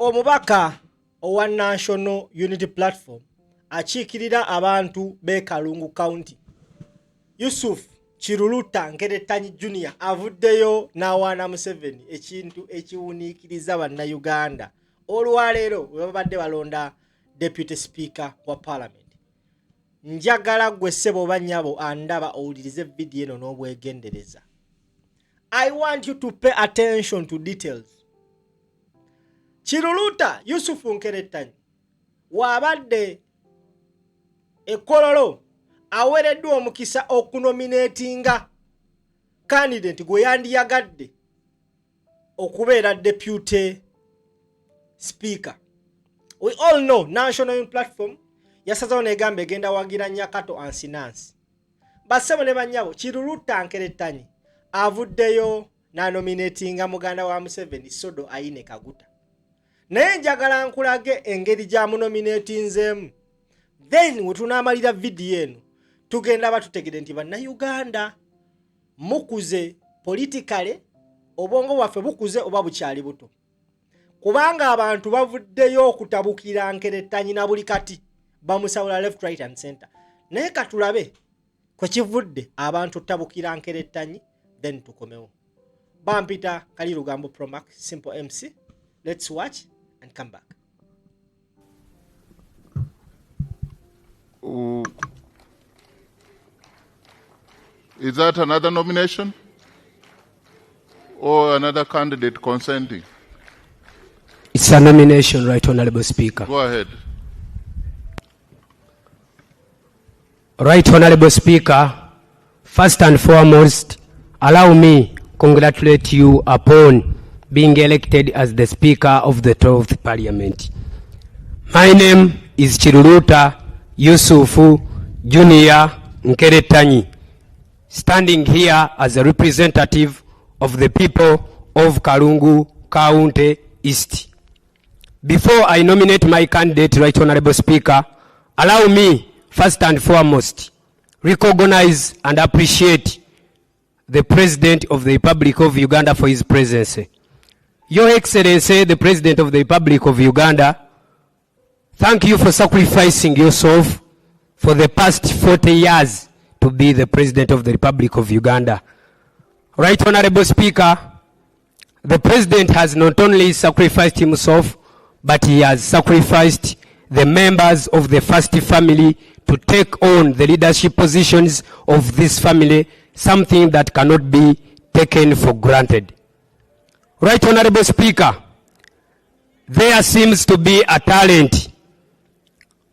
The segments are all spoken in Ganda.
Omubaaka owa National Unity Platform achiikirira abantu be Kalungu County Yusuf Kiruluta Nkeretanyi Junior avuddeyo n'awaana Museveni ekintu ekiwuniikiriza bannayuganda olwaleero we babadde balonda Deputy Speaker wa Parliament. Njagala gwe ssebo bannyabo andaba owulirize video eno n'obwegendereza. I want you to pay attention to details. Kiruluta Yusuf Nkeretanyi wabadde ekololo awereddwa omukisa okunominatinga candidate gwe yandiyagadde okubeera Deputy Speaker. We all know National Unity Platform yasazawo negamba egenda wagira Nyakato Ansinansi. Bassebo ne bannyabo Kiruluta Nkeretanyi avuddeyo na nominatinga muganda wa Museveni Sodo Ayine Kaguta. Naye njagala nkulage engeri gya munominatinzeemu. Then we tunamalira video eno tugenda batutegede nti bannayuganda mukuze politically obwongo bwaffe bukuze oba bukyali buto. Kubanga abantu bavuddeyo okutabukira Nkeretanyi na buli kati bamusawula left right and center. Naye katulabe kwe kivudde abantu tabukira Nkeretanyi then tukomewo. Bampita Kali Lugambo Promax Simple MC. Let's watch and come back. Is that another nomination or another candidate consenting? It's a nomination, Right Honorable Speaker. Go ahead. Right Honorable Speaker, first and foremost, allow me congratulate you upon being elected as the Speaker of the 12th Parliament. My name is Kiruluta Yusuf Junior Nkeretanyi, standing here as a representative of the people of Kalungu County East. Before I nominate my candidate, Right Honorable Speaker, allow me first and foremost recognize and appreciate the President of the Republic of Uganda for his presence. Your Excellency, the President of the Republic of Uganda, thank you for sacrificing yourself for the past 40 years to be the President of the Republic of Uganda. Right Honorable Speaker, the President has not only sacrificed himself, but he has sacrificed the members of the first family to take on the leadership positions of this family, something that cannot be taken for granted. Right Honorable Speaker, there seems to be a talent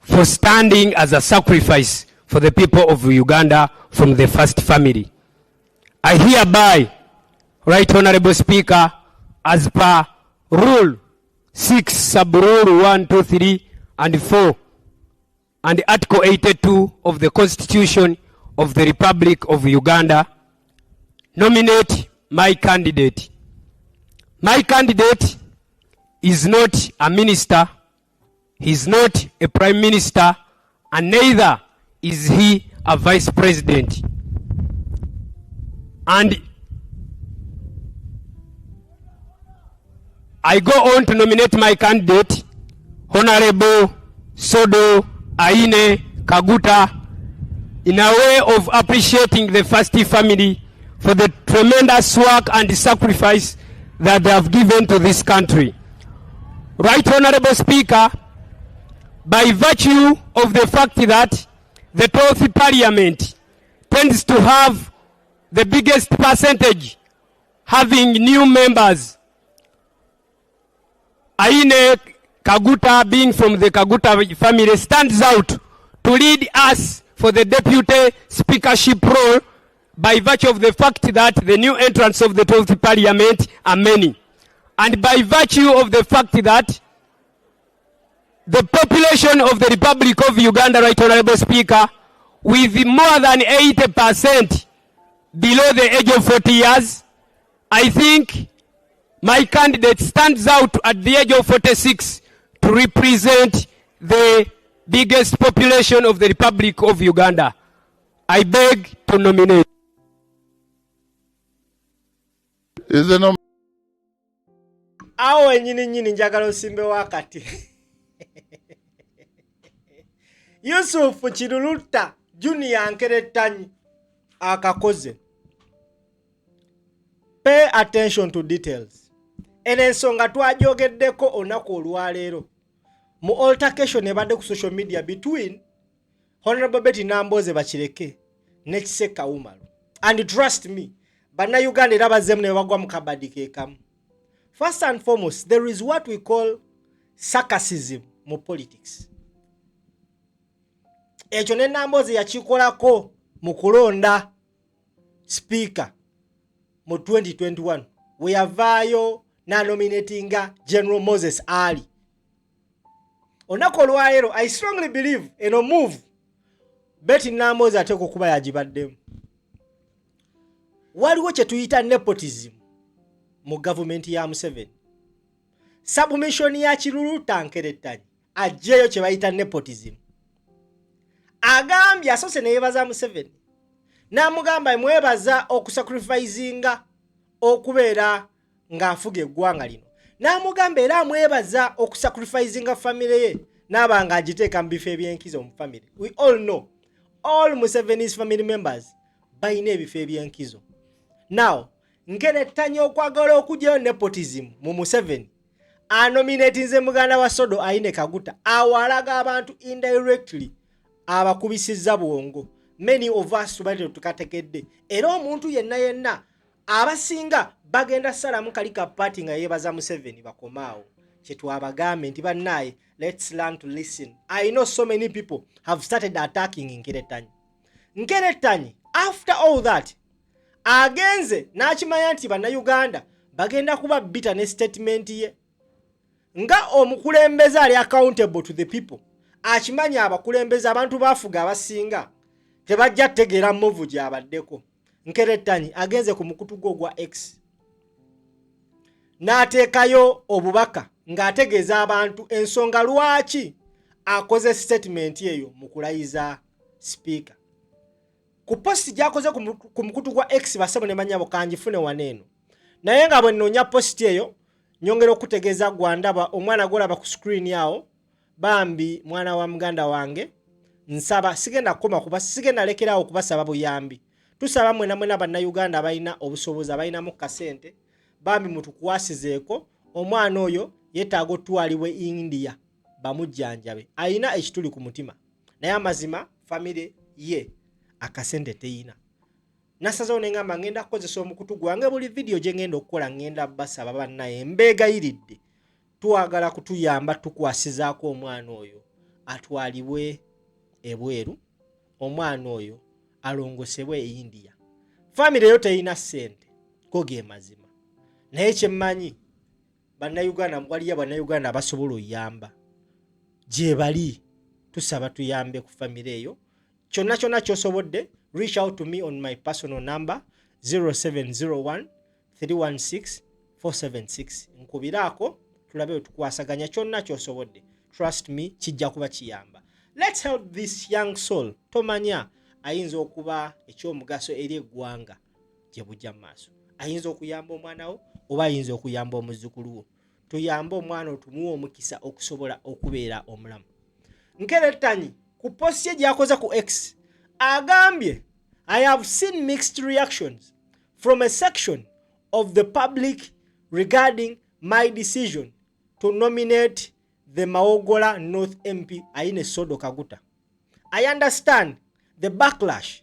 for standing as a sacrifice for the people of Uganda from the first family. I hereby, Right Honorable Speaker, as per Rule 6, Sub-Rule 1, 2, 3, and 4, and Article 82 of the Constitution of the Republic of Uganda, nominate my candidate. My candidate is not a minister, he is not a prime minister, and neither is he a vice president. And I go on to nominate my candidate, Honorable Sodo Ayine Kaguta, in a way of appreciating the first family for the tremendous work and sacrifice that they have given to this country. Right Honorable Speaker, by virtue of the fact that the 12th Parliament tends to have the biggest percentage having new members, Ayine Kaguta, being from the Kaguta family, stands out to lead us for the deputy speakership role by virtue of the fact that the new entrants of the 12th Parliament are many. And by virtue of the fact that the population of the Republic of Uganda, Right Honorable Speaker, with more than 80% below the age of 40 years, I think my candidate stands out at the age of 46 to represent the biggest population of the Republic of Uganda. I beg to nominate. Is the awo nyini njagala osimbe wakati Yusuf Kiruluta Junior Nkeretanyi akakoze. Pay attention to details. Ensonga twajogeddeko olunaku olwaleero mu altercation ebadde ku social media between Honorable Betty Namboze Bakireke ne Kiseka Umaro. And trust me, Bannayuganda era bazzemu ne bagwa mu kabadi keekamu. First and foremost, there is what we call sarcasm mu politics. Ekyo ne Namboze yakikolako mu kulonda speaker mu 2021 we yavaayo na nominatinga General Moses Ali. Onako olwaleero I strongly believe eno move Betty Namboze ateeka okuba yagibaddemu. Waliwo kye tuyita nepotism mu government ya Museveni. Submission ya Kiruluta Nkeretanyi ajjeyo kye bayita nepotism. Agambye asose ne yebaza Museveni. Namugamba mwebaza okusacrificinga okubeera ng'afuga eggwanga lino. Namugamba era mwebaza okusacrificinga family ye n'abanga agiteeka mu bifo ebyenkizo mu family. We all know all Museveni's family members bayina ebifo ebyenkizo. Now, Nkeretanyi okwagala okujjayo nepotism mu Museveni anominatinze muganda wa Sodo Aine Kaguta awalaga abantu indirectly abakubisizza bwongo. Many of us tubadde tukatekedde era omuntu yenna abasinga bagenda salamu kalika party nga yebaza Museveni bakomaawo. Kyetwabagambe nti bannaye, let's learn to listen. I know so many people have started attacking Nkeretanyi. Nkeretanyi, after all that, agenze n'akimanya nti Bannayuganda bagenda kuba bitter ne statement ye. Nga omukulembeze ali accountable to the people. Akimanya abakulembeze abantu bafuga abasinga tebajja tegeera move gyabaddeko. Nkeretanyi agenze ku mukutu gwa X. N'ateekayo obubaka ng'ategeeza abantu ensonga lwaki akoze statement eyo mu kulayiza speaker. Ku post gy'akoze ku mukutu gwa X basebo ne manyabo kanjifune waneeno. Naye nga bwe nnoonya post eyo nyongera okutegeeza gwandaba omwana golaba ku screen yawo bambi mwana wa muganda wange nsaba sigenda koma kuba sigenda lekerawo kubasaba buyambi. Tusaba mwena Bannayuganda abalina obusobozi abalina mu kasente bambi mutukwasizeeko omwana oyo yeetaaga otwalibwe India bamujjanjabe. Ayina ekituli ku mutima naye amazima family ye akasente teyina. Nasazo nengamba ngenda kukozesa omukutu gwange buli video gye ngenda okukola ngenda basaba bannaye mbeegayiridde twagala kutuyamba tukwasizaako omwana oyo atwalibwe ebweru, omwana oyo alongosebwe e India. Family yo teyina sente ko ge mazima. Naye kyemmanyi Bannayuganda waliyo Bannayuganda abasobola oyamba gye bali tusaba tuyambe ku family eyo. Kyonna kyosobodde reach out to me on my personal number 0701 316 476. Nkubiraako tulabe tukwasaganya kyonna kyosobodde. Trust me kijja kuba kiyamba. Let's help this young soul. Tomanya ayinza okuba ekyomugaso eri eggwanga gye bujja maaso. Ayinza okuyamba omwana wo oba ayinza okuyamba omuzzukulu wo. Tuyambe omwana otumuwe omukisa okusobola okubeera omulamu. Nkeretanyi ku post ye gy'akoze ku X agambye, I have seen mixed reactions from a section of the public regarding my decision to nominate the Maogola North MP Aine Sodo Kaguta. I understand the backlash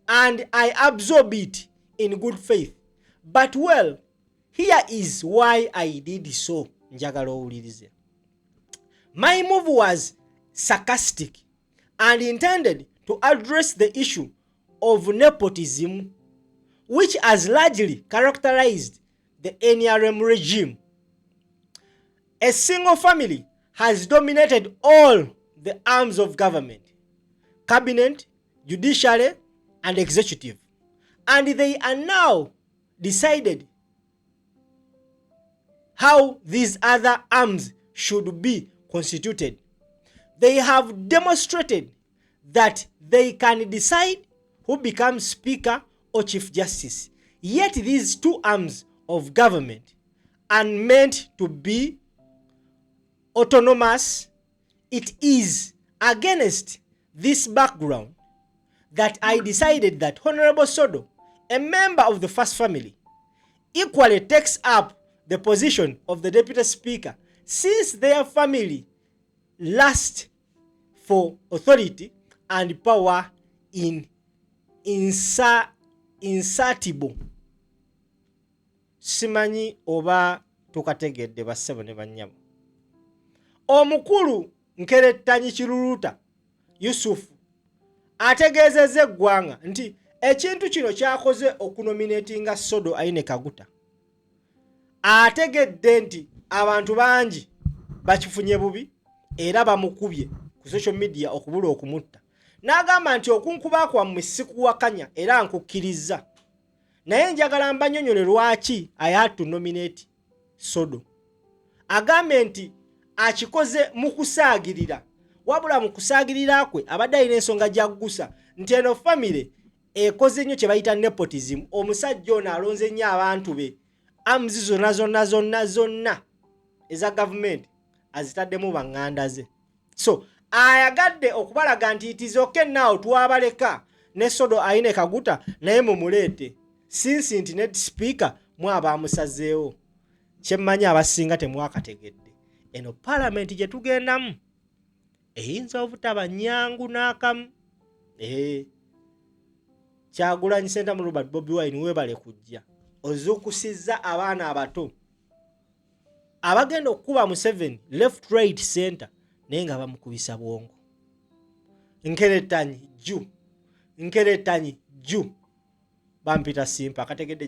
and I absorb it in good faith. But well, here is why I did so. Njagala owulirize. My move was sarcastic and intended to address the issue of nepotism, which has largely characterized the NRM regime. A single family has dominated all the arms of government, cabinet, judiciary, and executive, and they are now decided how these other arms should be constituted. They have demonstrated that they can decide who becomes Speaker or Chief Justice. Yet these two arms of government and meant to be autonomous. It is against this background that I decided that Honorable Sodo, a member of the first family, equally takes up the position of the Deputy Speaker, since their family lust for authority and power in insatiable. Simanyi oba tukategedde bassebo ne bannyabo. Omukulu Nkeretanyi Kiruluta Yusufu ategeezezza eggwanga nti ekintu kino kyakoze okunominatinga Sodo Aine Kaguta. Ategedde nti abantu bangi bakifunye bubi era bamukubye ku social media okubula okumutta. N'agamba nti okunkuba kwammwe sikuwakanya era nkukkiriza. Naye njagala mbanyonyole lwaki I had to nominate Sodo. Agambe nti akikoze mu kusaagirira. Wabula mu kusaagirira kwe abadde alina ensonga gy'aggusa nti eno family ekoze nnyo kye bayita nepotism. Omusajja ono alonze nnyo abantu be. Amuzi zonna eza government azitaddemu baŋŋanda ze. So ayagadde okubalaga nti it is okay now twabaleka ne Sodo Aine Kaguta naye mumuleete since nti net speaker mwaba amusazeewo. Kyemmanyi abasinga temwakategedde eno parliament gye tugendamu eyinza obutaba nnyangu n'akamu. Kyagulanyi Sentamu Robert Bobi Wine weebale kujja ozuukusizza abaana abato abagenda okukuba Museveni left right center naye nga bamukubisa bwongo. Nkeretanyi ju bampita simpa akategedde